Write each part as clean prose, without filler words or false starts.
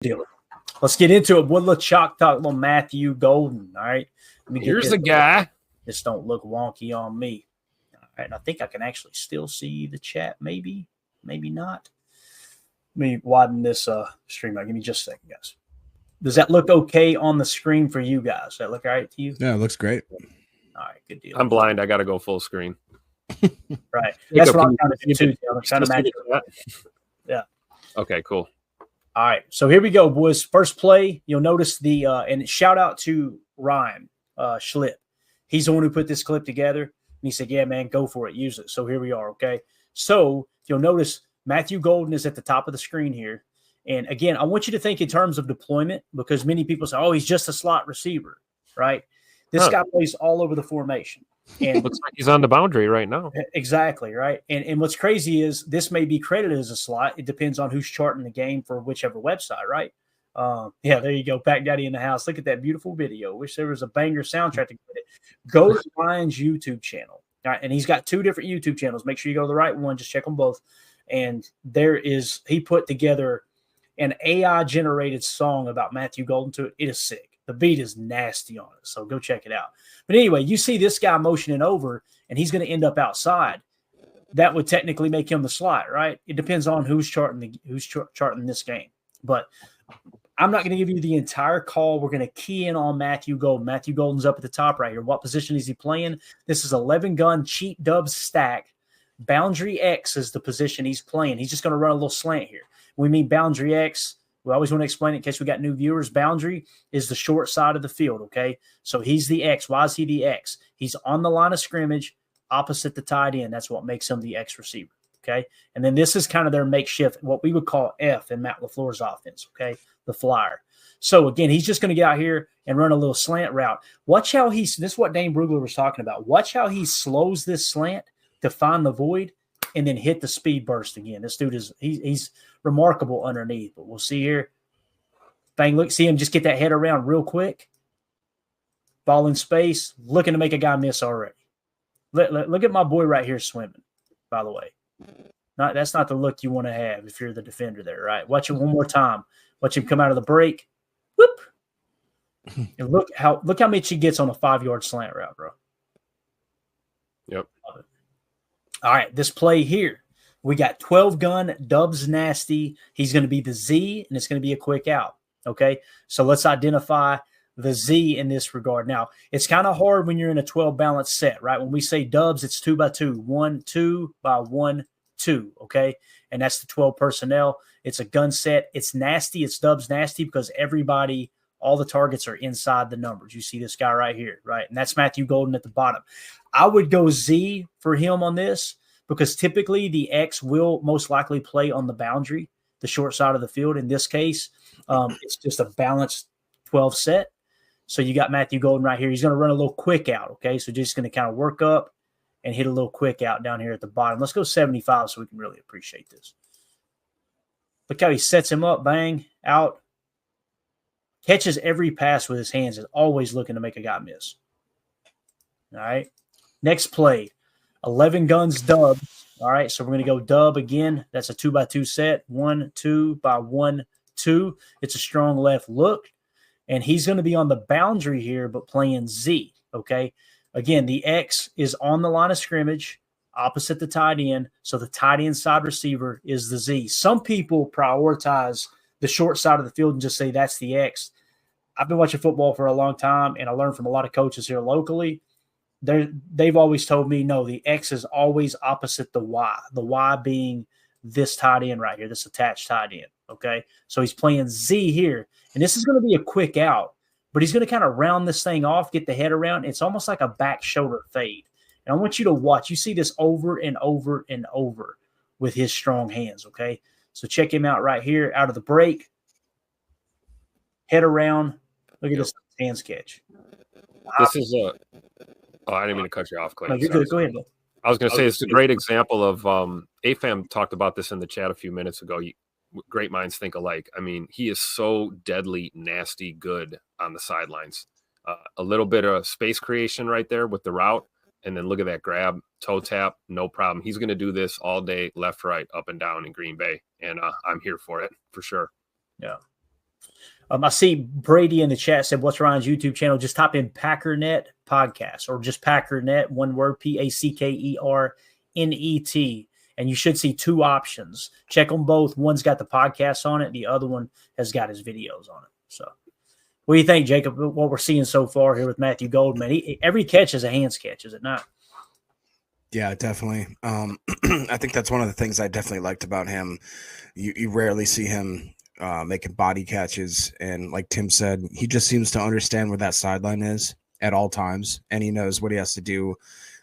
deal. Let's get into it. What little chalk talk about Matthew Golden? All right. Let me Here's the guy. This don't look wonky on me. All right. And I think I can actually still see the chat. Maybe not. Let me widen this stream out. Give me just a second, guys. Does that look okay on the screen for you guys? Does that look all right to you? Yeah, it looks great. All right, good deal. I'm blind. I got to go full screen. Right. That's what I'm trying to do too. I'm trying to match it. Yeah. Okay, cool. All right. So here we go, boys. First play, you'll notice the and shout out to Ryan Schlip. He's the one who put this clip together. And he said, yeah, man, go for it. Use it. So here we are. Okay. So you'll notice Matthew Golden is at the top of the screen here. And again, I want you to think in terms of deployment because many people say, oh, he's just a slot receiver, right? This guy plays all over the formation. And looks like he's on the boundary right now. Exactly, right? And what's crazy is this may be credited as a slot. It depends on who's charting the game for whichever website, right? Yeah, there you go. Pack Daddy in the house. Look at that beautiful video. Wish there was a banger soundtrack to get it. Go to Ryan's YouTube channel. All right, and he's got 2 different YouTube channels. Make sure you go to the right one. Just check them both. And he put together an AI-generated song about Matthew Golden to it. It is sick. The beat is nasty on it, so go check it out. But anyway, you see this guy motioning over, and he's going to end up outside. That would technically make him the slot, right? It depends on who's charting this game. But I'm not going to give you the entire call. We're going to key in on Matthew Golden. Matthew Golden's up at the top right here. What position is he playing? This is 11 gun cheat dub stack. Boundary X is the position he's playing. He's just going to run a little slant here. We mean boundary X. We always want to explain it in case we got new viewers. Boundary is the short side of the field, okay? So he's the X. Why is he the X? He's on the line of scrimmage opposite the tight end. That's what makes him the X receiver, okay? And then this is kind of their makeshift, what we would call F in Matt LaFleur's offense, okay? The flyer. So, again, he's just going to get out here and run a little slant route. Watch how this is what Dane Brugler was talking about. Watch how he slows this slant to find the void and then hit the speed burst again. This dude he's remarkable underneath, but we'll see here. Bang, look, see him just get that head around real quick. Ball in space, looking to make a guy miss already. Look at my boy right here swimming, by the way. That's not the look you want to have if you're the defender there, right? Watch him one more time. Watch him come out of the break. Whoop. And look how much he gets on a 5-yard slant route, bro. Yep. All right, this play here. We got 12 gun, Dubs Nasty. He's going to be the Z, and it's going to be a quick out. Okay, so let's identify the Z in this regard. Now, it's kind of hard when you're in a 12 balance set, right? When we say Dubs, it's 2 by 2, 1, 2 by 1, 2. Okay, and that's the 12 personnel. It's a gun set. It's nasty. It's Dubs Nasty because all the targets are inside the numbers. You see this guy right here, right? And that's Matthew Golden at the bottom. I would go Z for him on this because typically the X will most likely play on the boundary, the short side of the field. In this case, it's just a balanced 12 set. So you got Matthew Golden right here. He's going to run a little quick out, okay? So just going to kind of work up and hit a little quick out down here at the bottom. Let's go 75 so we can really appreciate this. Look how he sets him up, bang, out. Catches every pass with his hands, is always looking to make a guy miss. All right. Next play, 11 guns dub. All right, so we're going to go dub again. That's a 2 by 2 set, 1, 2 by 1, 2. It's a strong left look, and he's going to be on the boundary here, but playing Z, okay? Again, the X is on the line of scrimmage opposite the tight end, so the tight end side receiver is the Z. Some people prioritize the short side of the field and just say that's the X. I've been watching football for a long time, and I learned from a lot of coaches here locally. They've always told me, no, the X is always opposite the Y, the Y being this tight end right here, this attached tight end, okay? So he's playing Z here, and this is going to be a quick out, but he's going to kind of round this thing off, get the head around. It's almost like a back shoulder fade. And I want you to watch. You see this over and over and over with his strong hands, okay? So check him out right here, out of the break. Head around. Look at this hands catch. Wow. This is a – I didn't mean to cut you off, Clay. No, you're good. Go ahead, Bill. I was going to say it's a great example of AFAM talked about this in the chat a few minutes ago. Great minds think alike. I mean, he is so deadly, nasty good on the sidelines. A little bit of space creation right there with the route. And then look at that grab, toe tap, no problem. He's going to do this all day, left, right, up and down in Green Bay. And I'm here for it, for sure. Yeah. I see Brady in the chat said, "What's Ryan's YouTube channel?" Just type in Packernet Podcast or just Packernet, one word, Packernet, and you should see two options. Check them both. One's got the podcast on it. The other one has got his videos on it. So, what do you think, Jacob? What we're seeing so far here with Matthew Goldman? Every catch is a hands catch, is it not? Yeah, definitely. I think that's one of the things I definitely liked about him. You rarely see him making body catches, and like Tim said, he just seems to understand where that sideline is at all times, and he knows what he has to do.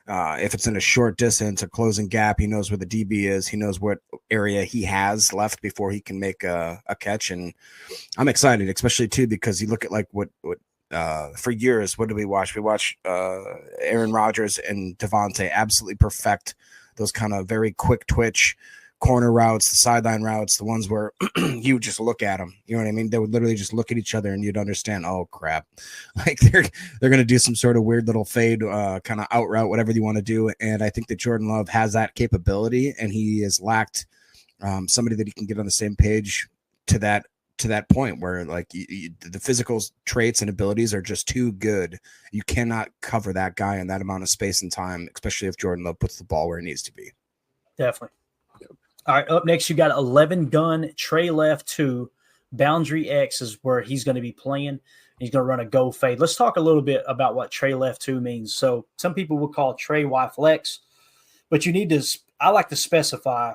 If it's in a short distance, a closing gap, he knows where the DB is. He knows what area he has left before he can make a catch, and I'm excited, especially too because you look at like what for years, what do we watch? We watch Aaron Rodgers and Devontae absolutely perfect those kind of very quick twitch corner routes, the sideline routes, the ones where you just look at them. You know what I mean? They would literally just look at each other and you'd understand, oh crap, like they're going to do some sort of weird little fade kind of out route, whatever you want to do. And I think that Jordan Love has that capability, and he has lacked somebody that he can get on the same page to that point where like the physical traits and abilities are just too good. You cannot cover that guy in that amount of space and time, especially if Jordan Love puts the ball where it needs to be. Definitely. All right, up next, you got 11 gun, Trey left 2. Boundary X is where he's going to be playing. He's going to run a go fade. Let's talk a little bit about what Trey left 2 means. So some people will call Trey Y flex, but you need to – I like to specify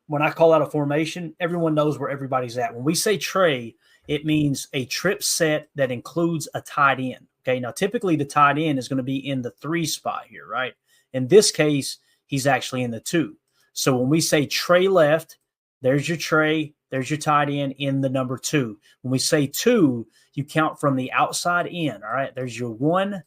when I call out a formation, everyone knows where everybody's at. When we say Trey, it means a trip set that includes a tight end. Okay, now typically the tight end is going to be in the 3 spot here, right? In this case, he's actually in the 2. So when we say Trey left, there's your Trey, there's your tight end in the number 2. When we say 2, you count from the outside in, all right? There's your 1,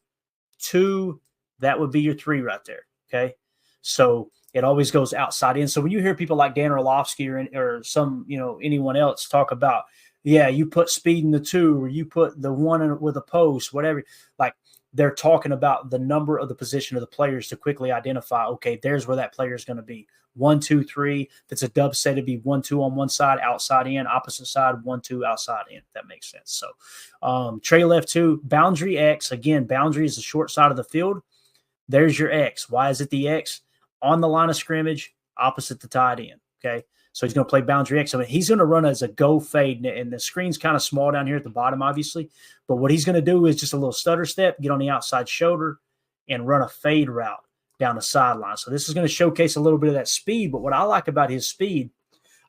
2, that would be your 3 right there, okay? So it always goes outside in. So when you hear people like Dan Orlovsky or some, anyone else talk about, yeah, you put speed in the 2 or you put the 1 with a post, whatever, like they're talking about the number of the position of the players to quickly identify, okay, there's where that player is going to be. 1, 2, 3. If it's a dub set, it'd be 1, 2 on one side, outside in, opposite side, 1, 2, outside in, if that makes sense. So Trey left 2. Boundary X, again, boundary is the short side of the field. There's your X. Why is it the X? On the line of scrimmage, opposite the tight end, okay? So he's going to play boundary X. I mean, he's going to run as a go fade, and the screen's kind of small down here at the bottom, obviously. But what he's going to do is just a little stutter step, get on the outside shoulder, and run a fade route down the sideline. So this is going to showcase a little bit of that speed. But what I like about his speed,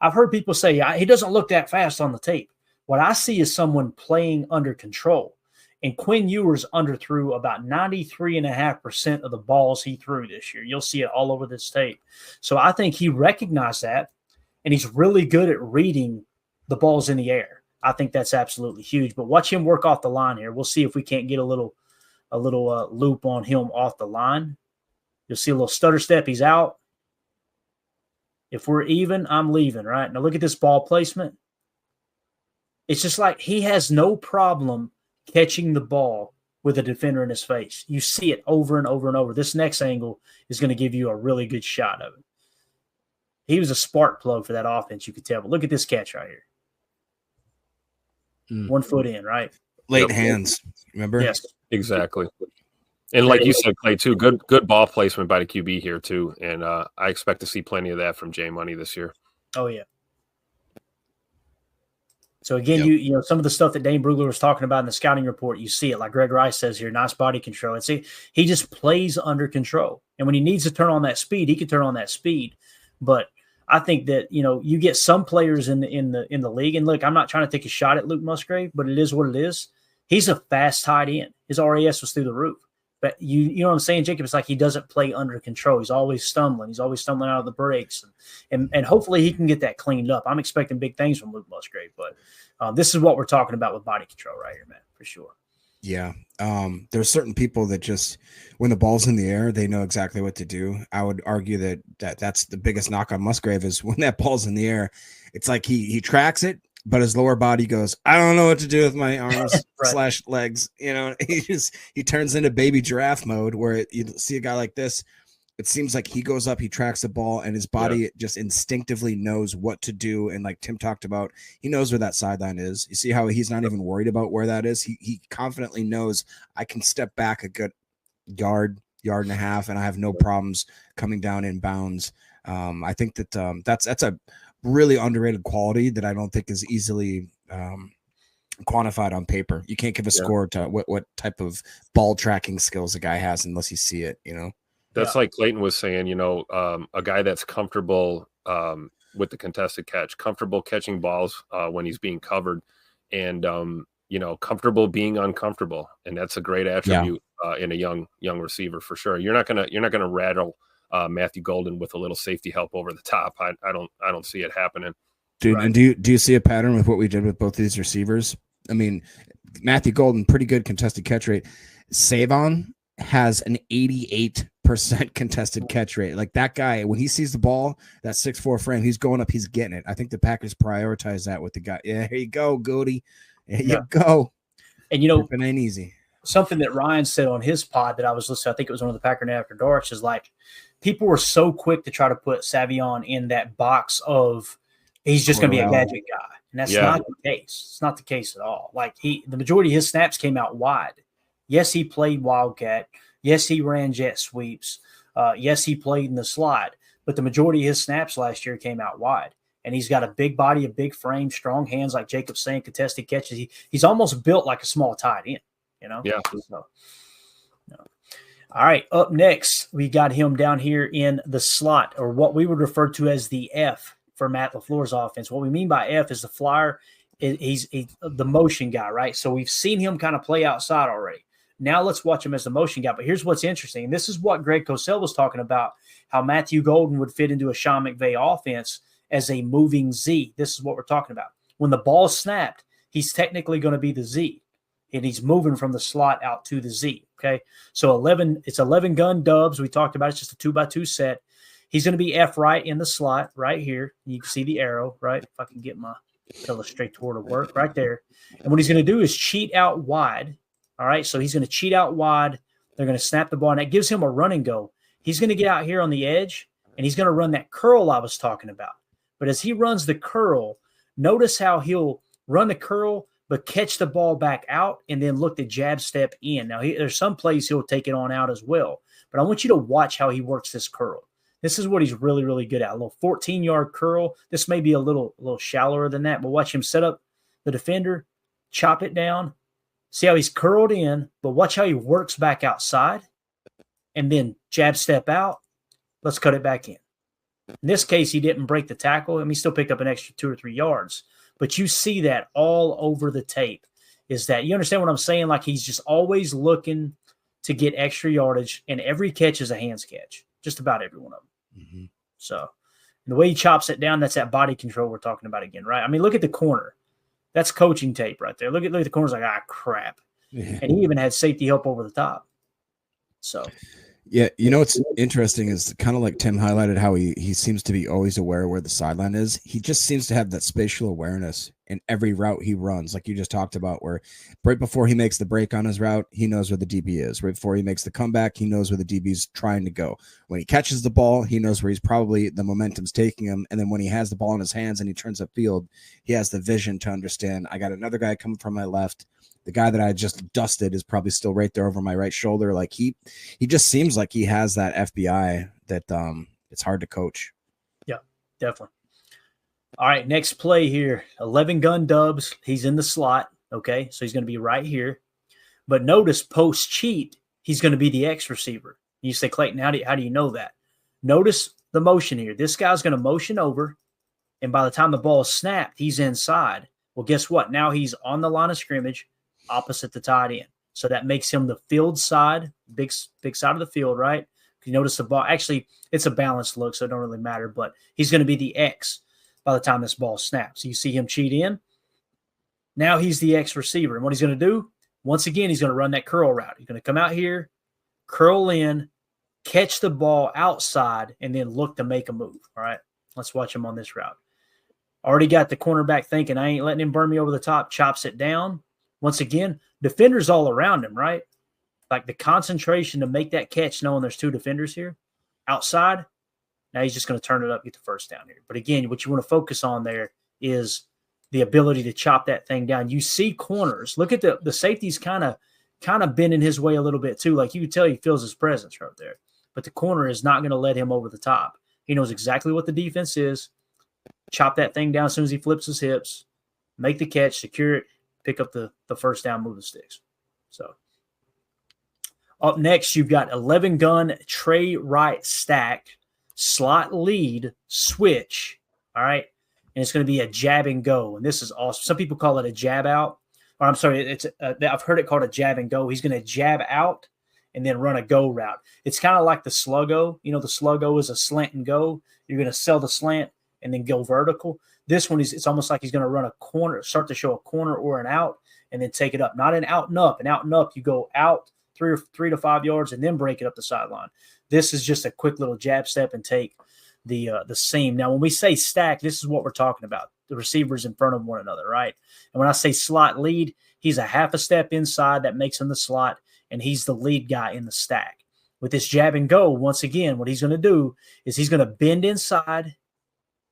I've heard people say he doesn't look that fast on the tape. What I see is someone playing under control. And Quinn Ewers underthrew about 93.5% of the balls he threw this year. You'll see it all over this tape. So I think he recognized that, and he's really good at reading the balls in the air. I think that's absolutely huge. But watch him work off the line here. We'll see if we can't get a little loop on him off the line. You'll see a little stutter step. He's out. If we're even, I'm leaving, right? Now look at this ball placement. It's just like he has no problem catching the ball with a defender in his face. You see it over and over and over. This next angle is going to give you a really good shot of it. He was a spark plug for that offense, you could tell. But look at this catch right here. 1 foot in, right? Late hands, remember? Yes. Exactly. And like you said, Clay, too, good ball placement by the QB here, too. And I expect to see plenty of that from J Money this year. Oh, yeah. So, again, you know, some of the stuff that Dane Brugler was talking about in the scouting report, you see it. Like Greg Rice says here, nice body control. And see, he just plays under control. And when he needs to turn on that speed, he can turn on that speed. But I think that, you know, you get some players in the league. And, look, I'm not trying to take a shot at Luke Musgrave, but it is what it is. He's a fast tight end. His RAS was through the roof. But you know what I'm saying, Jacob? It's like he doesn't play under control. He's always stumbling. He's always stumbling out of the breaks. And hopefully he can get that cleaned up. I'm expecting big things from Luke Musgrave. But this is what we're talking about with body control right here, man, for sure. Yeah. There's certain people that just, when the ball's in the air, they know exactly what to do. I would argue that's the biggest knock on Musgrave is when that ball's in the air, it's like he tracks it, but his lower body goes, I don't know what to do with my arms right. / legs. You know, he turns into baby giraffe mode where you see a guy like this it seems like he goes up, he tracks the ball, and his body just instinctively knows what to do. And like Tim talked about, he knows where that sideline is. You see how he's not even worried about where that is. He confidently knows I can step back a good yard and a half, and I have no problems coming down in bounds. I think that that's a really underrated quality that I don't think is easily quantified on paper. You can't give a score to what type of ball tracking skills a guy has unless you see it, you know? That's like Clayton was saying, a guy that's comfortable with the contested catch, comfortable catching balls when he's being covered, and comfortable being uncomfortable, and that's a great attribute in a young receiver for sure. You're not gonna rattle Matthew Golden with a little safety help over the top. I don't see it happening. Dude, and do you see a pattern with what we did with both these receivers? I mean, Matthew Golden, pretty good contested catch rate. Savon has an 88% contested catch rate. Like that guy, when he sees the ball, that 6'4" frame, he's going up, he's getting it. I think the Packers prioritize that with the guy. Yeah, here you go, Goody. There you go. And it ain't easy. Something that Ryan said on his pod that I was listening, I think it was one of the Packer After Darks, is like people were so quick to try to put Savion in that box of he's just going to be a gadget guy. And that's not the case. It's not the case at all. Like the majority of his snaps came out wide. Yes, he played Wildcat. Yes, he ran jet sweeps. Yes, he played in the slot. But the majority of his snaps last year came out wide. And he's got a big body, a big frame, strong hands, like Jacob's saying, contested catches. He's almost built like a small tight end, Yeah. So, All right, up next, we got him down here in the slot, or what we would refer to as the F for Matt LaFleur's offense. What we mean by F is the flyer. He's the motion guy, right? So we've seen him kind of play outside already. Now let's watch him as the motion guy. But here's what's interesting. And this is what Greg Cosell was talking about, how Matthew Golden would fit into a Sean McVay offense as a moving Z. This is what we're talking about. When the ball's snapped, he's technically going to be the Z, and he's moving from the slot out to the Z, okay? So it's 11 gun dubs. We talked about it. It's just a 2x2 set. He's going to be F right in the slot right here. You can see the arrow, right? If I can get my illustrator to work right there. And what he's going to do is cheat out wide. All right, so he's going to cheat out wide. They're going to snap the ball, and that gives him a run and go. He's going to get out here on the edge, and he's going to run that curl I was talking about. But as he runs the curl, notice how he'll run the curl but catch the ball back out and then look to jab step in. Now, there's some plays he'll take it on out as well. But I want you to watch how he works this curl. This is what he's really, really good at. A little 14-yard curl. This may be a little shallower than that, but watch him set up the defender, chop it down. See how he's curled in, but watch how he works back outside and then jab step out. Let's cut it back in. In this case, he didn't break the tackle. I mean, he still picked up an extra 2 or 3 yards. But you see that all over the tape. Is that you understand what I'm saying? Like he's just always looking to get extra yardage, and every catch is a hands catch. Just about every one of them. Mm-hmm. So the way he chops it down, that's that body control we're talking about again, right? I mean, look at the corner. That's coaching tape right there. Look at the corner's like, crap. Yeah. And he even had safety help over the top. So yeah, what's interesting is kind of like Tim highlighted how he seems to be always aware where the sideline is. He just seems to have that spatial awareness in every route he runs, like you just talked about, where right before he makes the break on his route, he knows where the DB is. Right before he makes the comeback, he knows where the DB's trying to go. When he catches the ball, he knows where the momentum's taking him. And then when he has the ball in his hands and he turns upfield, he has the vision to understand, I got another guy coming from my left. The guy that I just dusted is probably still right there over my right shoulder. Like he just seems like he has that FBI that it's hard to coach. Yeah, definitely. All right, next play here. 11 gun dubs. He's in the slot. Okay, so he's going to be right here. But notice post cheat, he's going to be the X receiver. You say, Clayton, how do you know that? Notice the motion here. This guy's going to motion over, and by the time the ball is snapped, he's inside. Well, guess what? Now he's on the line of scrimmage, opposite the tight end. So that makes him the field side, big side of the field, right? You notice the ball. Actually, it's a balanced look, so it don't really matter. But he's going to be the X by the time this ball snaps. So you see him cheat in. Now he's the X receiver. And what he's going to do, once again, he's going to run that curl route. He's going to come out here, curl in, catch the ball outside, and then look to make a move. All right, let's watch him on this route. Already got the cornerback thinking, I ain't letting him burn me over the top, chops it down. Once again, defenders all around him, right? Like the concentration to make that catch knowing there's 2 defenders here. outside. Now he's just going to turn it up, get the first down here. But again, what you want to focus on there is the ability to chop that thing down. You see corners. Look at the safety's kind of bending his way a little bit too. Like you could tell he feels his presence right there. But the corner is not going to let him over the top. He knows exactly what the defense is. Chop that thing down as soon as he flips his hips, make the catch, secure it, pick up the first down, move the sticks. So up next, you've got 11 gun, tray right stack, slot lead, switch. All right. And it's going to be a jab and go. And this is awesome. Some people call it a jab out. Or I'm sorry, I've heard it called a jab and go. He's going to jab out and then run a go route. It's kind of like the sluggo. You know, the sluggo is a slant and go. You're going to sell the slant and then go vertical. This one it's almost like he's going to run a corner, start to show a corner or an out, and then take it up. Not an out and up. An out and up, you go out 3 to 5 yards and then break it up the sideline. This is just a quick little jab step and take the seam. Now, when we say stack, this is what we're talking about. The receivers in front of one another, right? And when I say slot lead, he's a half a step inside that makes him the slot, and he's the lead guy in the stack. With this jab and go, once again, what he's going to do is he's going to bend inside,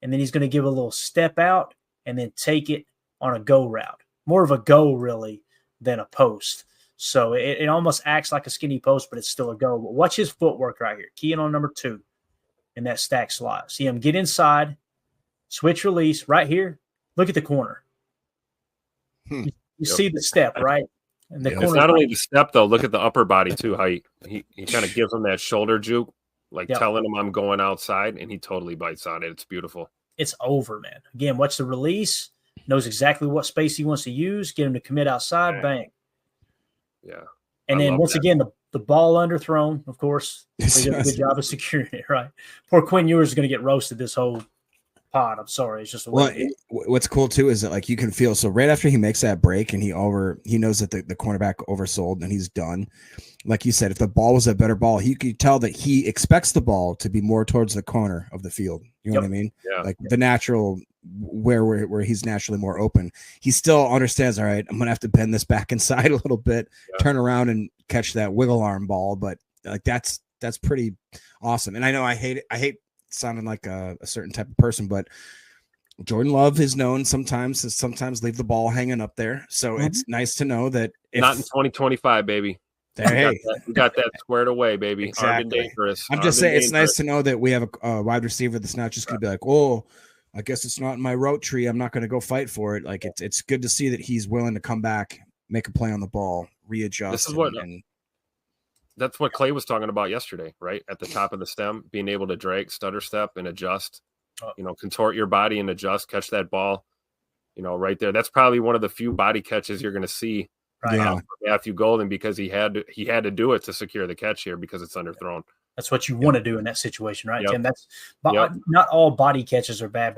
and then he's going to give a little step out and then take it on a go route. More of a go, really, than a post. So it almost acts like a skinny post, but it's still a go. But watch his footwork right here. Key in on number 2 in that stack slot. See him get inside, switch release right here. Look at the corner. You see the step, right? And the corner. It's not only the step, though. Look at the upper body, too, how he kind of gives him that shoulder juke, like telling him I'm going outside, and he totally bites on it. It's beautiful. It's over, man. Again, watch the release. Knows exactly what space he wants to use. Get him to commit outside. Bang. Yeah. And then once again, the ball underthrown, of course. He did a good job of securing it, right? Poor Quinn Ewers is going to get roasted this whole pod. I'm sorry. It's just what's cool too is that like you can feel so right after he makes that break and he knows that the cornerback oversold and he's done. Like you said, if the ball was a better ball, he could tell that he expects the ball to be more towards the corner of the field. You know what I mean? Yeah. Like the natural where he's naturally more open. He still understands, all right, I'm gonna have to bend this back inside a little bit, turn around and catch that wiggle arm ball. But like that's pretty awesome. And I know I hate sounding like a certain type of person, but Jordan Love is known sometimes leave the ball hanging up there. So it's nice to know that not in 2025, baby. We got that squared away, baby. Exactly. Dangerous. I'm just saying it's nice to know that we have a wide receiver that's not just going to be like, oh, I guess it's not in my route tree. I'm not going to go fight for it. Like it's good to see that he's willing to come back, make a play on the ball, readjust. This is that's what Clay was talking about yesterday, right? At the top of the stem, being able to drag, stutter step, and adjust. Contort your body and adjust, catch that ball. Right there. That's probably one of the few body catches you're going to see. For Matthew Golden, because he had to do it to secure the catch here because it's underthrown. That's what you want to do in that situation, right, Tim? That's not all body catches are bad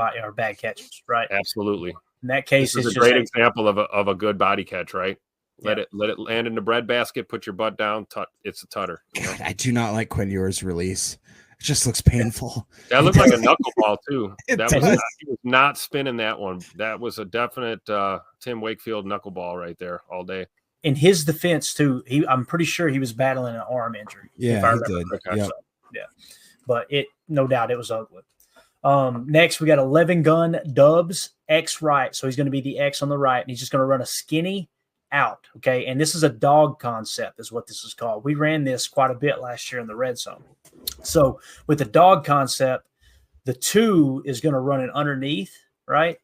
catches, right? Absolutely. In that case, it's a great example of a good body catch, right? Let it land in the breadbasket. Put your butt down. It's a tutter. God, I do not like Quinn Ewers' release. It just looks painful. That looked like a knuckleball too. He was not spinning that one. That was a definite Tim Wakefield knuckleball right there all day. In his defense too, I'm pretty sure he was battling an arm injury. Yeah, he did. Okay, so, but no doubt it was ugly. Next we got 11 gun Dubs X right, so he's going to be the X on the right, and he's just going to run a skinny out. Okay, and this is a dog concept, is what this is called. We ran this quite a bit last year in the red zone. So with the dog concept, the 2 is going to run it underneath, right?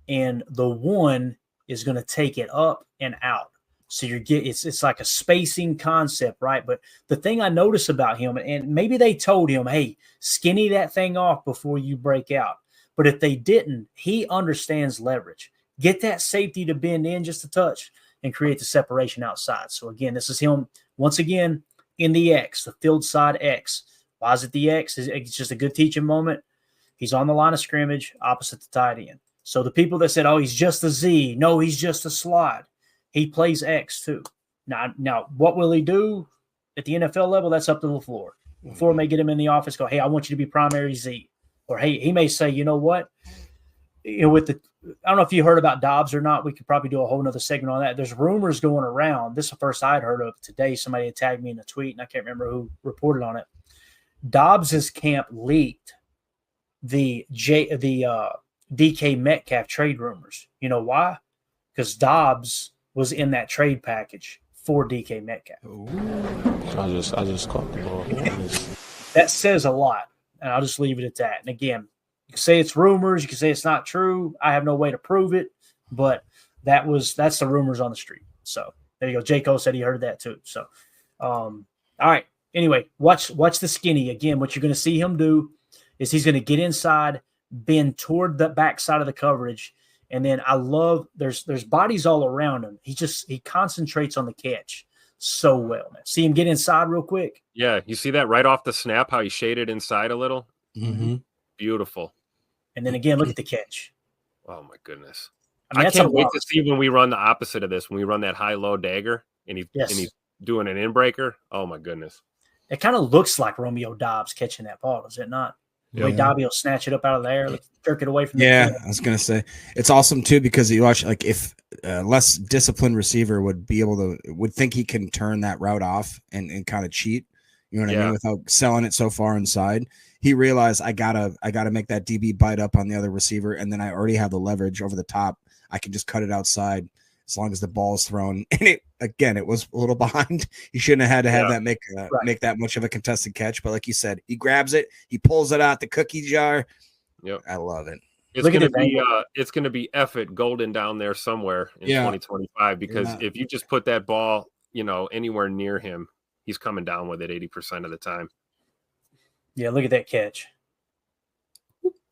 And the 1 is going to take it up and out. So it's like a spacing concept, right? But the thing I notice about him, and maybe they told him, hey, skinny that thing off before you break out. But if they didn't, he understands leverage. Get that safety to bend in just a touch and create the separation outside. So again, this is him once again in the X, the field side X. Why is it the X? It's just a good teaching moment. He's on the line of scrimmage opposite the tight end. So the people that said, oh, he's just a Z. No, he's just a slot. He plays X too. Now, what will he do at the NFL level? That's up to LaFleur. LaFleur may get him in the office, go, hey, I want you to be primary Z. Or, hey, he may say, you know what? I don't know if you heard about Dobbs or not. We could probably do a whole nother segment on that. There's rumors going around. This is the first I'd heard of today. Somebody had tagged me in a tweet, and I can't remember who reported on it. Dobbs's camp leaked the DK Metcalf trade rumors. You know why? Because Dobbs was in that trade package for DK Metcalf. I just caught the ball. That says a lot, and I'll just leave it at that. And again, you can say it's rumors, you can say it's not true. I have no way to prove it, but that's the rumors on the street. So there you go. J. Cole said he heard that too. So, all right. Anyway, watch the skinny again. What you're going to see him do is he's going to get inside, bend toward the backside of the coverage, and then I love there's bodies all around him. He concentrates on the catch so well, man. See him get inside real quick. Yeah, you see that right off the snap, how he shaded inside a little. Mm-hmm. Beautiful. And then again, look at the catch. Oh my goodness! I mean, I can't wait to see when we run the opposite of this. When we run that high-low dagger, and he's doing an in-breaker. Oh my goodness! It kind of looks like Romeo Dobbs catching that ball, does it not? The way Dobby will snatch it up out of the air, jerk it away from the field. I was gonna say it's awesome too because you watch like if a less disciplined receiver would think he can turn that route off and kind of cheat, you know what I mean, without selling it so far inside. He realized I gotta make that DB bite up on the other receiver, and then I already have the leverage over the top. I can just cut it outside as long as the ball is thrown. And it was a little behind. He shouldn't have had to have that make that much of a contested catch. But like you said, he grabs it, he pulls it out the cookie jar. Yep, I love it. It's gonna be F it Golden down there somewhere in 2025 because if you just put that ball, anywhere near him, he's coming down with it 80% of the time. Yeah, look at that catch.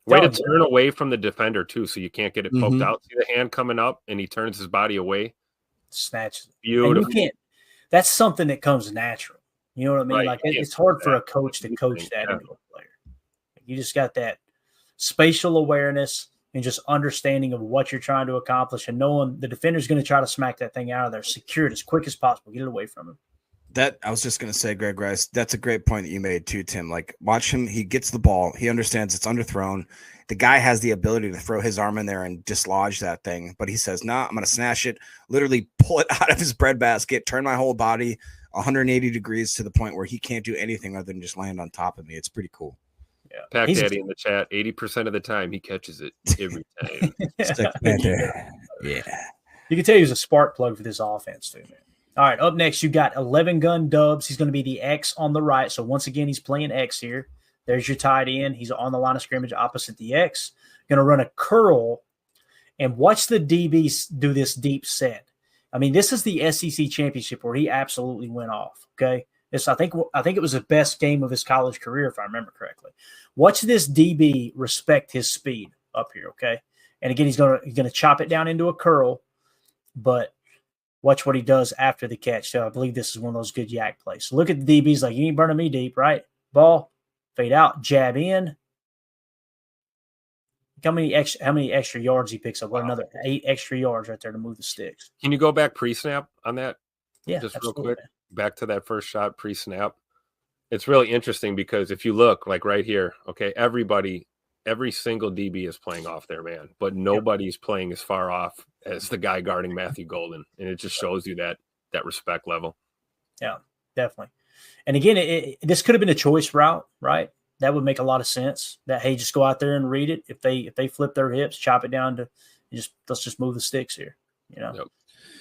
Way to turn away from the defender too, so you can't get it poked out. See the hand coming up, and he turns his body away. Snatches. Beautiful. That's something that comes natural. You know what I mean? Right. Like it's hard for a coach to coach that into a player. You just got that spatial awareness and just understanding of what you're trying to accomplish, and knowing the defender's going to try to smack that thing out of there, secure it as quick as possible, get it away from him. That I was just going to say, Greg Rice, that's a great point that you made too, Tim. Like, watch him. He gets the ball. He understands it's underthrown. The guy has the ability to throw his arm in there and dislodge that thing. But he says, nah, I'm going to snatch it, literally pull it out of his breadbasket, turn my whole body 180 degrees to the point where he can't do anything other than just land on top of me. It's pretty cool. Yeah. Pack Daddy in the chat, 80% of the time he catches it every time. Yeah. You can tell he's a spark plug for this offense too, man. All right, up next, you got 11 gun Dubs. He's going to be the X on the right. So once again, he's playing X here. There's your tight end. He's on the line of scrimmage opposite the X. Going to run a curl and watch the DBs do this deep set. I mean, this is the SEC championship where he absolutely went off. Okay, I think it was the best game of his college career, if I remember correctly. Watch this DB respect his speed up here. Okay, and again, he's gonna chop it down into a curl, but watch what he does after the catch. So I believe this is one of those good yak plays. So look at the DBs like, you ain't burning me deep, right? Ball, fade out, jab in. How many extra yards he picks up? What, another 8 extra yards right there to move the sticks. Can you go back pre-snap on that? Yeah, just absolutely. real quick. Back to that first shot pre-snap. It's really interesting because if you look like right here, okay, every single DB is playing off their man, but nobody's playing as far off as the guy guarding Matthew Golden. And it just shows you that respect level. Yeah, definitely. And again, this could have been a choice route, right? That would make a lot of sense. That, hey, just go out there and read it. If they flip their hips, chop it down to let's just move the sticks here, But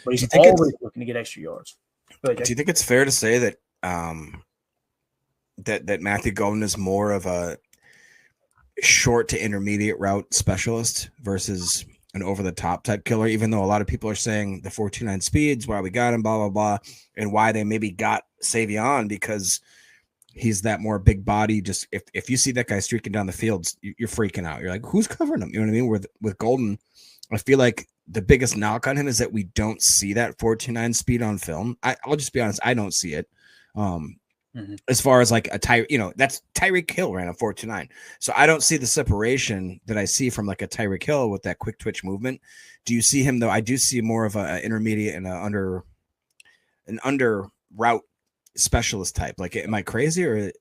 he's always looking to get extra yards. Go ahead, do you think it's fair to say that that Matthew Golden is more of a short to intermediate route specialist versus an over-the-top type killer, even though a lot of people are saying the 4.29 speeds, why we got him, blah, blah, blah, and why they maybe got Savion because he's that more big body. Just if you see that guy streaking down the field, you're freaking out. You're like, who's covering him? You know what I mean? With Golden, I feel like the biggest knock on him is that we don't see that 4.29 speed on film. I'll just be honest, I don't see it. As far as like a that's Tyreek Hill ran a 4.29. So I don't see the separation that I see from like a Tyreek Hill with that quick twitch movement. Do you see him though? I do see more of an intermediate and an under route specialist type. Like, am I crazy or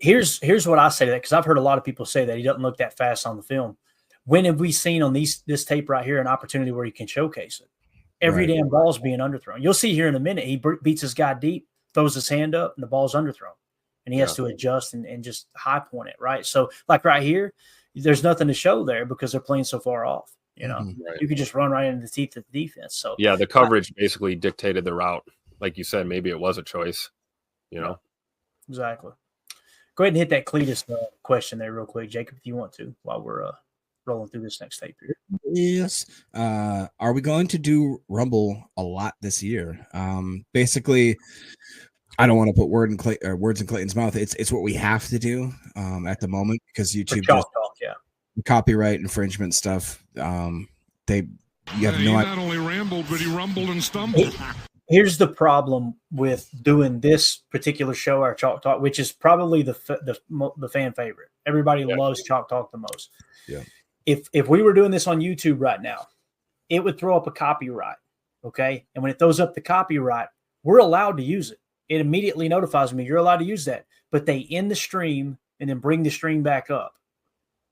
here's what I say to that, because I've heard a lot of people say that he doesn't look that fast on the film. When have we seen on this tape right here an opportunity where he can showcase it? Every damn ball's being underthrown. You'll see here in a minute. He beats his guy deep, throws his hand up, and the ball's underthrown. and he has to adjust and just high point it, right? So like right here, there's nothing to show there because they're playing so far off. You know, you could just run right into the teeth of the defense. So yeah, the coverage basically dictated the route. Like you said, maybe it was a choice, you know? Exactly. Go ahead and hit that Cletus question there real quick, Jacob, if you want to, while we're rolling through this next tape here. Yes. Are we going to do Rumble a lot this year? Basically, I don't want to put words in Clayton's mouth. It's what we have to do at the moment because YouTube just copyright infringement stuff. You have no idea. Not only rambled, but he rumbled and stumbled. Here's the problem with doing this particular show, our Chalk Talk, which is probably the fan favorite. Everybody loves Chalk Talk the most. Yeah. If we were doing this on YouTube right now, it would throw up a copyright. Okay. And when it throws up the copyright, we're allowed to use it. It immediately notifies me you're allowed to use that. But they end the stream and then bring the stream back up.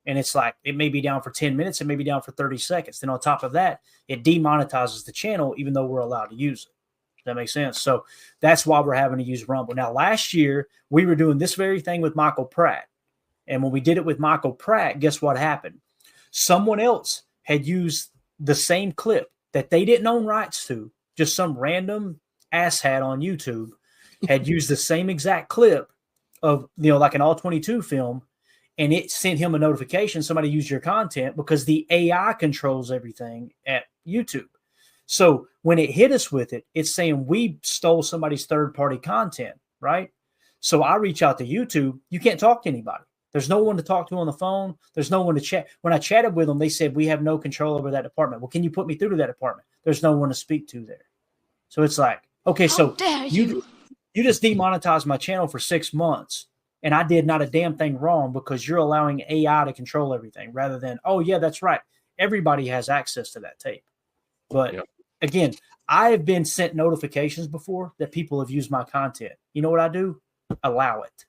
And it's like it may be down for 10 minutes, it may be down for 30 seconds. Then on top of that, it demonetizes the channel, even though we're allowed to use it. Does that make sense? So that's why we're having to use Rumble. Now, last year, we were doing this very thing with Michael Pratt. And when we did it with Michael Pratt, guess what happened? Someone else had used the same clip that they didn't own rights to. Just some random asshat on YouTube had used the same exact clip of, like an all-22 film. And it sent him a notification, somebody used your content, because the AI controls everything at YouTube. So when it hit us with it, it's saying we stole somebody's third-party content, right? So I reach out to YouTube. You can't talk to anybody. There's no one to talk to on the phone. There's no one to chat. When I chatted with them, they said, we have no control over that department. Well, can you put me through to that department? There's no one to speak to there. So it's like, okay, so you just demonetized my channel for 6 months. And I did not a damn thing wrong because you're allowing AI to control everything rather than, oh, yeah, that's right. Everybody has access to that tape. But again, I have been sent notifications before that people have used my content. You know what I do? Allow it.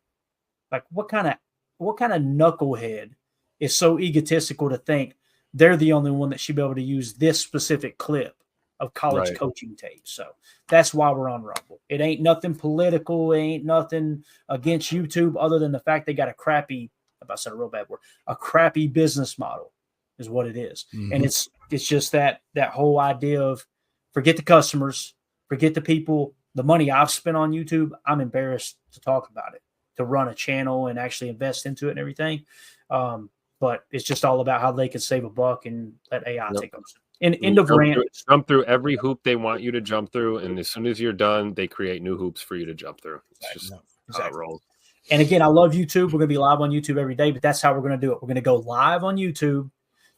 Like what kind of knucklehead is so egotistical to think they're the only one that should be able to use this specific clip of college coaching tape. So that's why we're on Rumble. It ain't nothing political. It ain't nothing against YouTube other than the fact they got a crappy, if I said a real bad word, a crappy business model is what it is. And it's just that whole idea of forget the customers, forget the people, the money I've spent on YouTube. I'm embarrassed to talk about it, to run a channel and actually invest into it and everything. But it's just all about how they can save a buck and let AI take over. End of rant. Jump through every hoop they want you to jump through, and as soon as you're done, they create new hoops for you to jump through. It's just how it rolls. And again, I love YouTube. We're going to be live on YouTube every day, but that's how we're going to do it. We're going to go live on YouTube,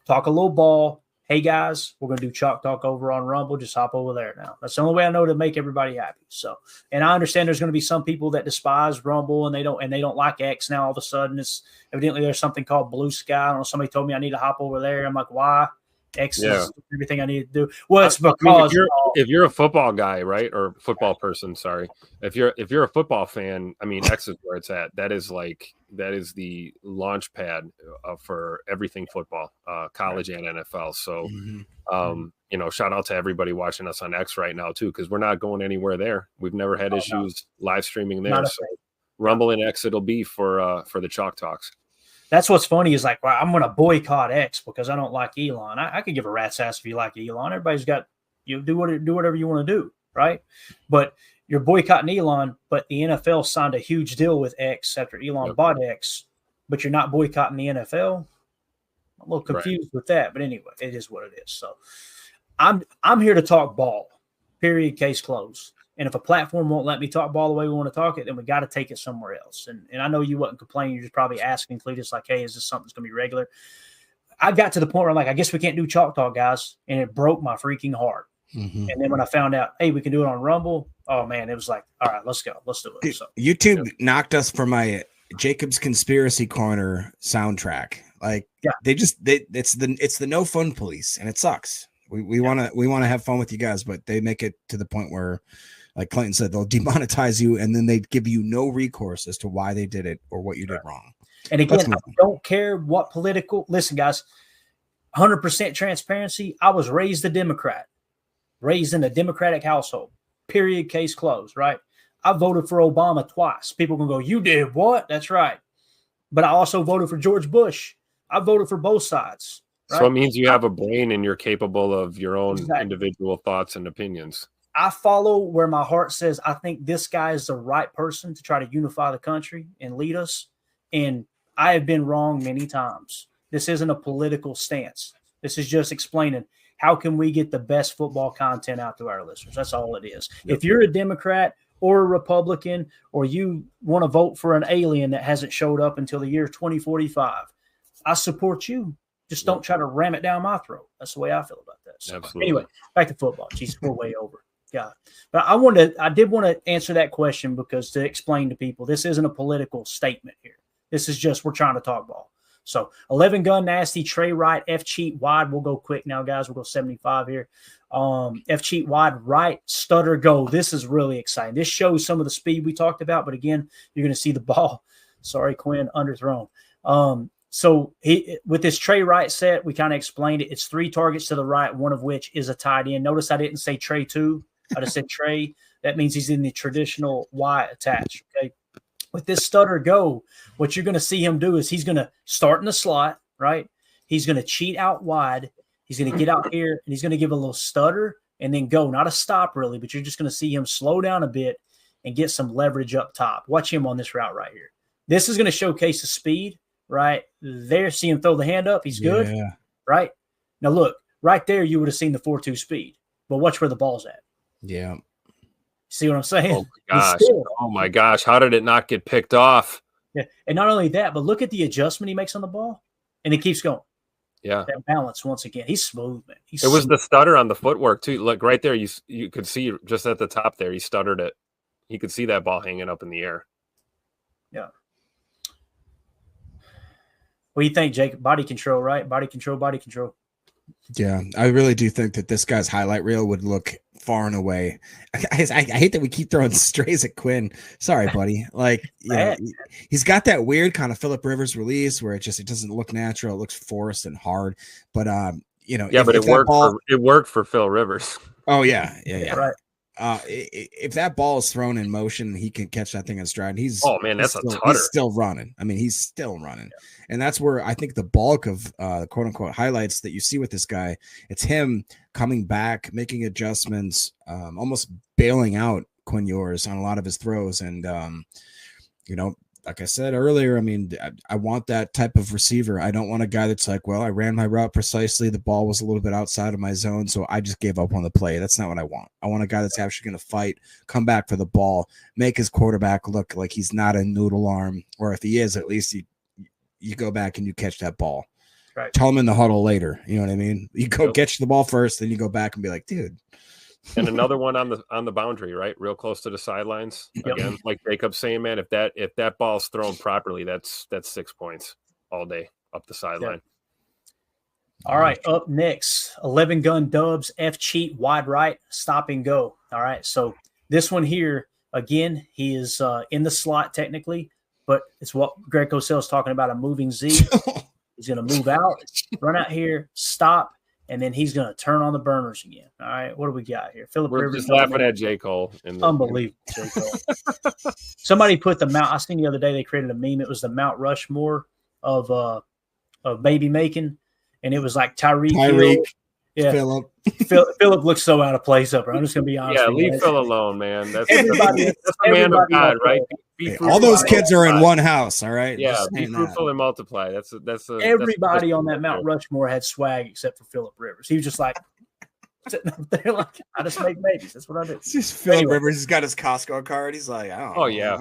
talk a little ball. Hey guys, we're going to do Chalk Talk over on Rumble. Just hop over there now. That's the only way I know to make everybody happy. So, and I understand there's going to be some people that despise Rumble and they don't like X now. All of a sudden, it's evidently there's something called Blue Sky. I don't know. Somebody told me I need to hop over there. I'm like, why? X is everything I need to do. Well, it's because if you're a football guy, right, or football person, sorry. If you're a football fan, I mean, X is where it's at. That is the launch pad for everything football, college and NFL. So, shout out to everybody watching us on X right now too, because we're not going anywhere there. We've never had issues live streaming there. So Rumble and X it'll be for the Chalk Talks. That's what's funny is like, well, I'm going to boycott X because I don't like Elon. I could give a rat's ass if you like Elon. Everybody's got, do whatever you want to do, right? But you're boycotting Elon, but the NFL signed a huge deal with X after Elon bought X, but you're not boycotting the NFL. I'm a little confused with that, but anyway, it is what it is. So I'm here to talk ball, period, case closed. And if a platform won't let me talk ball the way we want to talk it, then we got to take it somewhere else. And I know you wasn't complaining. You're just probably asking Cletus like, hey, is this something that's going to be regular? I got to the point where I'm like, I guess we can't do Chalk Talk, guys. And it broke my freaking heart. And then when I found out, hey, we can do it on Rumble, oh, man, it was like, all right, let's go. Let's do it. Dude, so, YouTube knocked us for my Jacob's Conspiracy Corner soundtrack. Like, it's the no fun police, and it sucks. We want to have fun with you guys, but they make it to the point where, like Clayton said, they'll demonetize you, and then they give you no recourse as to why they did it or what you did wrong. And again, I don't care what political. Listen, guys, 100% transparency. I was raised a Democrat, raised in a Democratic household. Period. Case closed. Right. I voted for Obama twice. People can go, you did what? That's right. But I also voted for George Bush. I voted for both sides. Right? So it means you have a brain and you're capable of your own Exactly. individual thoughts and opinions. I follow where my heart says, I think this guy is the right person to try to unify the country and lead us. And I have been wrong many times. This isn't a political stance. This is just explaining how can we get the best football content out to our listeners. That's all it is. Yep. If you're a Democrat or a Republican, or you want to vote for an alien that hasn't showed up until the year 2045, I support you. Just don't try to ram it down my throat. That's the way I feel about that. So, Absolutely. anyway, back to football. Jesus, we're way over. Yeah. But I did want to answer that question because to explain to people, this isn't a political statement here. This is just, we're trying to talk ball. So 11 gun nasty, Trey right, F cheat wide. We'll go quick now, guys. We'll go 75 here. F cheat wide right, stutter go. This is really exciting. This shows some of the speed we talked about, but again, you're going to see the ball. Sorry, Quinn, underthrown. So with this Trey right set, we kind of explained it. It's 3 targets to the right, one of which is a tight end. Notice I didn't say Trey 2. I just said Trey. That means he's in the traditional Y attach. Okay. With this stutter go, what you're going to see him do is he's going to start in the slot, right? He's going to cheat out wide. He's going to get out here, and he's going to give a little stutter and then go. Not a stop, really, but you're just going to see him slow down a bit and get some leverage up top. Watch him on this route right here. This is going to showcase the speed, right? There, see him throw the hand up. He's good, right? Now, look, right there, you would have seen the 4.2 speed. But watch where the ball's at. Yeah. See what I'm saying? Oh my gosh. Oh my gosh. How did it not get picked off? Yeah. And not only that, but look at the adjustment he makes on the ball. And it keeps going. Yeah. That balance once again. He's smooth, man. It was the stutter on the footwork too. Look right there. You could see just at the top there. He stuttered it. You could see that ball hanging up in the air. Yeah. What do you think, Jake? Body control, right? Body control, body control. Yeah, I really do think that this guy's highlight reel would look far and away. I hate that we keep throwing strays at Quinn. Sorry, buddy. Like, you know, he's got that weird kind of Phillip Rivers release where it doesn't look natural. It looks forced and hard. But you know, yeah, but it worked. It worked for Phil Rivers. Oh yeah. Right. If that ball is thrown in motion, he can catch that thing in stride. He's that's a tutter. He's still running. I mean, he's still running, and that's where I think the bulk of quote unquote highlights that you see with this guy, it's him coming back, making adjustments, almost bailing out Quinn Ewers on a lot of his throws, and you know. Like I said earlier, I mean, I want that type of receiver. I don't want a guy that's like, well, I ran my route precisely. The ball was a little bit outside of my zone, so I just gave up on the play. That's not what I want. I want a guy that's actually going to fight, come back for the ball, make his quarterback look like he's not a noodle arm, or if he is, at least you go back and you catch that ball. Right. Tell him in the huddle later. You know what I mean? You go catch the ball first, then you go back and be like, dude. And another one on the boundary, right? Real close to the sidelines. Again, like Jacob's saying, man, if that ball's thrown properly, that's 6 points all day up the sideline. All right, up next, 11 gun dubs, F cheat, wide right, stop and go. All right, so this one here, again, he is in the slot technically, but it's what Greg Cosell's talking about, a moving Z. He's going to move out, run out here, stop, and then he's going to turn on the burners again. All right, what do we got here? Phillip We're Rivers just laughing at J. Cole. Unbelievable. J. Cole. Somebody put the Mount. I seen the other day they created a meme. It was the Mount Rushmore of baby making, and it was like Tyreek. Yeah, Phillip. Phillip looks so out of place up there. I'm just going to be honest. Yeah, leave Phil alone, man. That's everybody. That's the man of God, right? Hey, all those kids are in one house, all right? Yeah, just be fruitful and multiply. That's everybody on that Mount Rushmore had swag except for Phillip Rivers. He was just like sitting up there like, I just make babies. That's what I do. It's just Phillip Rivers. He's got his Costco card. He's like, I don't know. Oh yeah,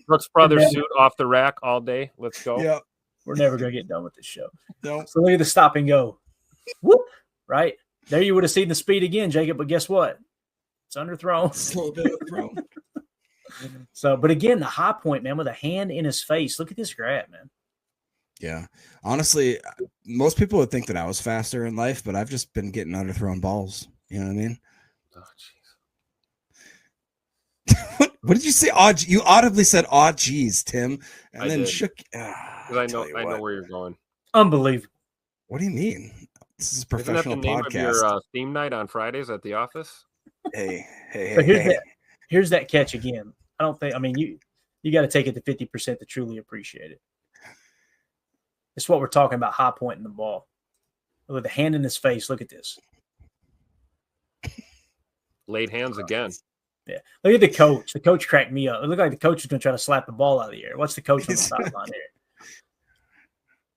Brooks Brothers suit off the rack all day. Let's go. Yeah, we're never gonna get done with this show. No. So look at the stop and go. Whoop! Right there, you would have seen the speed again, Jacob. But guess what? It's underthrown. It's a little bit underthrown. So, but again, the high point, man, with a hand in his face. Look at this grab, man. Yeah. Honestly, most people would think that I was faster in life, but I've just been getting underthrown balls. You know what I mean? Oh, jeez. What did you say? Oh, you audibly said, "Oh, geez, Tim," and I then did. shook. Because I know where you're going. Unbelievable. What do you mean? This is a Isn't that the professional name podcast. of your theme night on Fridays at the office? Hey. But here's that catch again. I don't think. I mean, you got to take it to 50% to truly appreciate it. It's what we're talking about. High pointing the ball with the hand in his face. Look at this. Laid hands again. Yeah. Look at the coach. The coach cracked me up. It looked like the coach was going to try to slap the ball out of the air. What's the coach on the sideline here?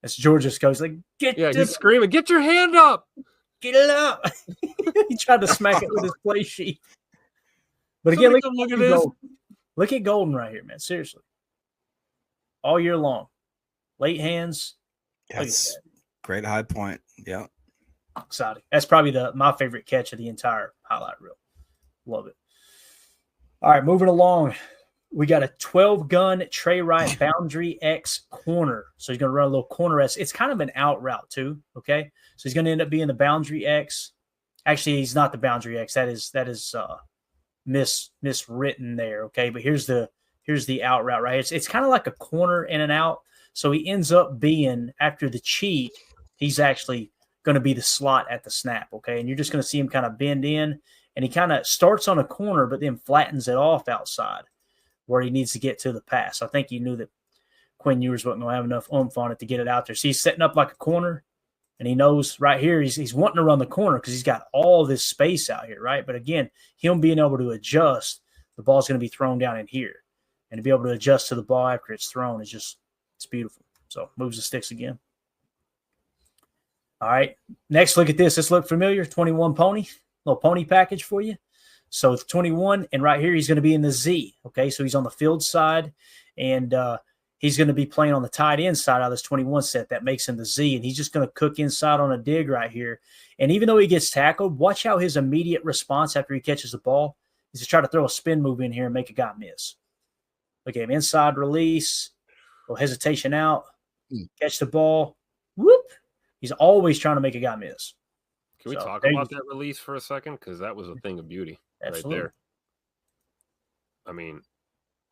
It's Georgia's coach. Like, he's screaming, "Get your hand up! Get it up!" He tried to smack it with his play sheet. But again, look at this. Look at Golden right here, man. Seriously. All year long. Late hands. Yes. Great high point. Yeah. Exciting. That's probably my favorite catch of the entire highlight reel. Love it. All right, moving along. We got a 12-gun Trey Wright boundary X corner. So he's going to run a little corner S. It's kind of an out route too, okay? So he's going to end up being the boundary X. Actually, he's not the boundary X. That is miswritten there, okay? But here's the out route, right? It's kind of like a corner in and out. So he ends up being, after the cheat, he's actually going to be the slot at the snap, okay? And you're just going to see him kind of bend in, and he kind of starts on a corner but then flattens it off outside where he needs to get to the pass. I think he knew that Quinn Ewers wasn't going to have enough oomph on it to get it out there. So he's setting up like a corner, and he knows right here he's wanting to run the corner because he's got all this space out here, right? But again, him being able to adjust, the ball's going to be thrown down in here. And to be able to adjust to the ball after it's thrown is just – it's beautiful. So moves the sticks again. All right. Next, look at this. This look familiar. 21 pony. Little pony package for you. So it's 21, and right here he's going to be in the Z. Okay, so he's on the field side, and he's going to be playing on the tight end side out of this 21 set. That makes him the Z, and he's just going to cook inside on a dig right here. And even though he gets tackled, watch how his immediate response after he catches the ball is to try to throw a spin move in here and make a guy miss. Look at him. Inside release, little hesitation out, catch the ball, whoop. He's always trying to make a guy miss. Can we talk about that release for a second? Because that was a thing of beauty. Absolutely. Right there. I mean,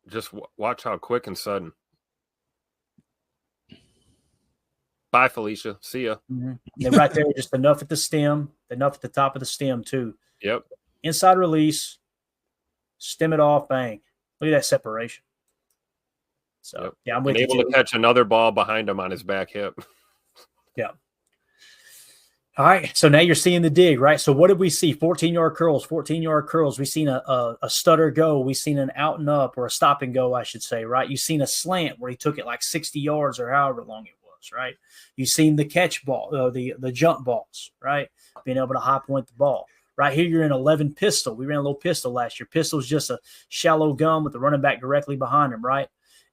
just watch how quick and sudden. Bye, Felicia. See ya. Mm-hmm. And right there, just enough at the stem, enough at the top of the stem, too. Yep. Inside release, stem it off, bang. Look at that separation. So, yep. Yeah, I'm with you. Able to catch another ball behind him on his back hip. Yeah. All right, so now you're seeing the dig, right? So what did we see? 14-yard curls, 14-yard curls. We've seen a stutter go. We've seen an out and up, or a stop and go, I should say, right? You've seen a slant where he took it like 60 yards or however long it was, right? You've seen the catch ball, the jump balls, right? Being able to high point the ball. Right here, you're in 11 pistol. We ran a little pistol last year. Pistol is just a shallow gun with the running back directly behind him, right?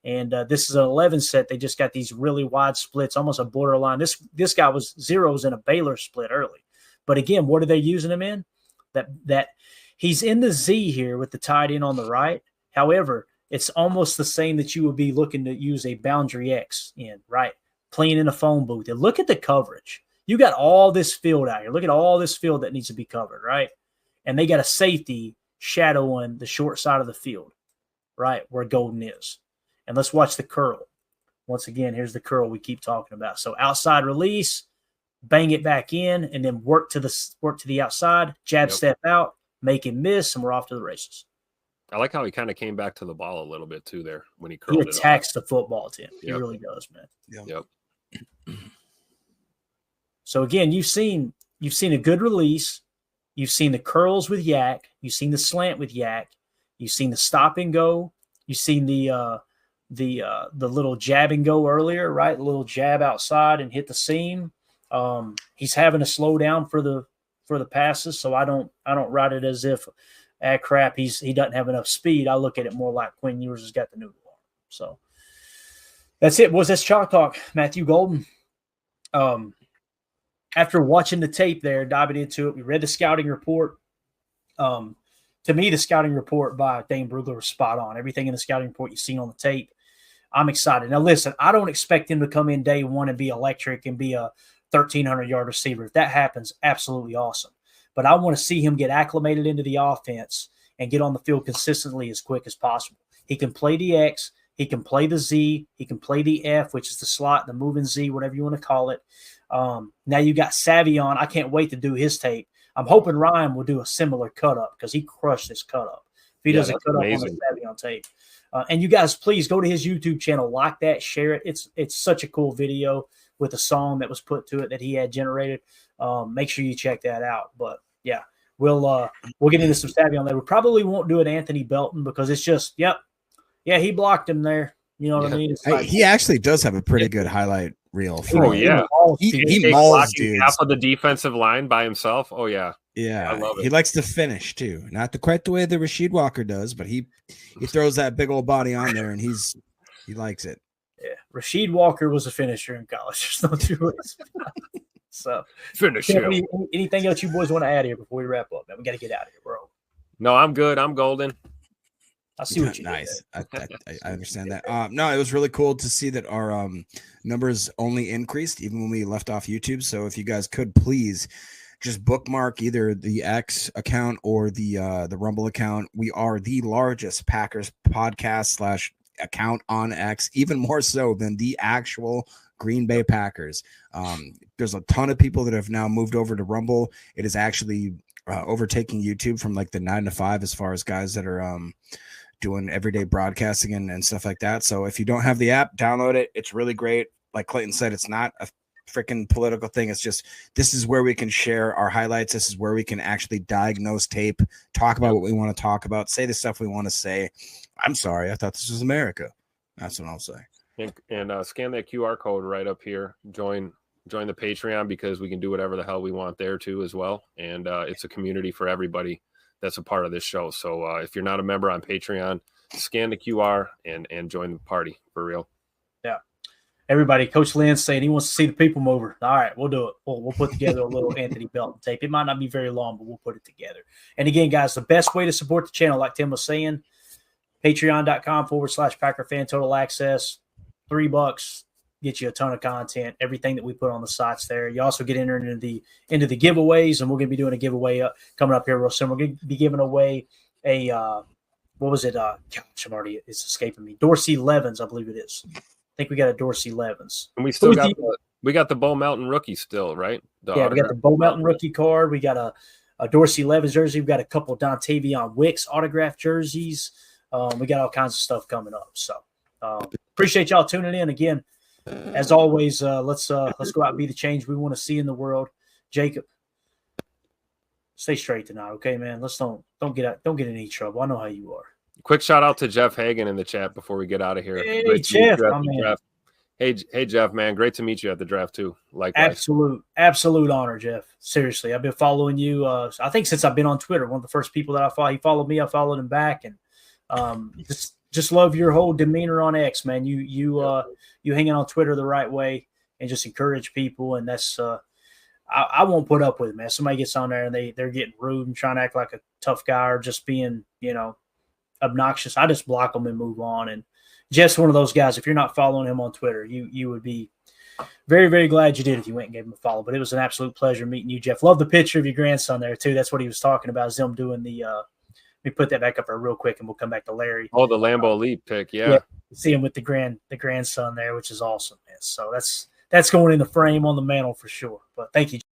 And this is an 11 set. They just got these really wide splits, almost a borderline. This guy was zeros in a Baylor split early. But again, what are they using him in? That he's in the Z here with the tight end on the right. However, it's almost the same that you would be looking to use a boundary X in, right? Playing in a phone booth. And look at the coverage. You got all this field out here. Look at all this field that needs to be covered, right? And they got a safety shadowing the short side of the field, right, where Golden is. And let's watch the curl. Once again, here's the curl we keep talking about. So outside release, bang it back in, and then work to the outside, jab step out, make him miss, and we're off to the races. I like how he kind of came back to the ball a little bit too there when he curled it. He attacks the football, Tim. He really does, man. Yep. So again, you've seen a good release. You've seen the curls with Yak. You've seen the slant with Yak. You've seen the stop and go. You've seen the little jab and go earlier, right? The little jab outside and hit the seam. He's having to slow down for the passes, so I don't write it as if crap he doesn't have enough speed. I look at it more like Quinn Ewers has got the noodle arm. So that's it. That's Chalk Talk. Matthew Golden. After watching the tape there, diving into it, we read the scouting report. To me, the scouting report by Dane Brugler was spot on. Everything in the scouting report you've seen on the tape. I'm excited. Now, listen, I don't expect him to come in day one and be electric and be a 1,300-yard receiver. If that happens, absolutely awesome. But I want to see him get acclimated into the offense and get on the field consistently as quick as possible. He can play the X. He can play the Z. He can play the F, which is the slot, the moving Z, whatever you want to call it. Now you got Savion. I can't wait to do his tape. I'm hoping Ryan will do a similar cut-up because he crushed this cut-up. if he Yeah, doesn't that's cut amazing. up on the Savvy on Tape. And you guys, please go to his YouTube channel, like that, share it. It's such a cool video with a song that was put to it that he had generated. Make sure you check that out. But yeah, we'll get into some Savvy on there. We probably won't do it Anthony Belton because it's just, yeah, he blocked him there. You know what I mean? It's like, He actually does have a pretty good highlight reel. Oh, yeah. He Take mauls blocking dudes. half of the defensive line by himself. Oh, yeah. Yeah, I love it. He likes to finish too, not quite the way that Rasheed Walker does, but he throws that big old body on there, and he likes it. Yeah, Rasheed Walker was a finisher in college. There's no two ways. So, finish him. Anything else you boys want to add here before we wrap up? Man, we got to get out of here, bro. No, I'm good. I'm golden. I see what you nice. I understand that. No, it was really cool to see that our numbers only increased even when we left off YouTube. So if you guys could please just bookmark either the X account or the Rumble account. We are the largest Packers podcast / account on X, even more so than the actual Green Bay Packers. There's a ton of people that have now moved over to Rumble. It is actually overtaking YouTube from like the 9 to 5 as far as guys that are doing everyday broadcasting and stuff like that. So if you don't have the app, download it. It's really great. Like Clayton said, it's not a freaking political thing. It's just, this is where we can share our highlights. This is where we can actually diagnose tape, talk about what we want to talk about, say the stuff we want to say. I'm sorry, I thought this was America. That's what I'll say. And scan that QR code right up here. Join the Patreon, because we can do whatever the hell we want there too as well. And it's a community for everybody that's a part of this show. So if you're not a member on Patreon, scan the QR and join the party for real. Yeah. Everybody, Coach Lynn's saying he wants to see the people mover. All right, we'll do it. We'll put together a little Anthony Belton tape. It might not be very long, but we'll put it together. And again, guys, the best way to support the channel, like Tim was saying, patreon.com/Packer Fan Total Access. $3 get you a ton of content, everything that we put on the sites there. You also get entered into the giveaways, and we're going to be doing a giveaway coming up here real soon. We're going to be giving away a what was it? Gosh, it's escaping me. Dorsey Levens, I believe it is. I think we got a Dorsey Levens. And we still got the Bo Melton rookie still, right? We got the Bo Melton rookie card. We got a Dorsey Levens jersey. We've got a couple of Dontavion Wicks autographed jerseys. We got all kinds of stuff coming up. So appreciate y'all tuning in again. As always, let's go out and be the change we want to see in the world. Jacob, stay straight tonight, okay, man? Let's don't get in any trouble. I know how you are. Quick shout out to Jeff Hagan in the chat before we get out of here. Hey, Jeff, my man. Hey, Jeff, man. Great to meet you at the draft too. Likewise. Absolute honor, Jeff. Seriously, I've been following you. I think since I've been on Twitter, one of the first people that I followed. He followed me. I followed him back, and just love your whole demeanor on X, man. You hanging on Twitter the right way and just encourage people, and that's I won't put up with it, man. Somebody gets on there and they're getting rude and trying to act like a tough guy or just being obnoxious. I just block them and move on. And Jeff's one of those guys. If you're not following him on Twitter, you would be very, very glad you did if you went and gave him a follow. But it was an absolute pleasure meeting you, Jeff. Love the picture of your grandson there too. That's what he was talking about. Is them doing the. Let me put that back up there real quick, and we'll come back to Larry. Oh, the Lambeau Leap pick, yeah. See him with the grandson there, which is awesome, man. So that's going in the frame on the mantle for sure. But thank you.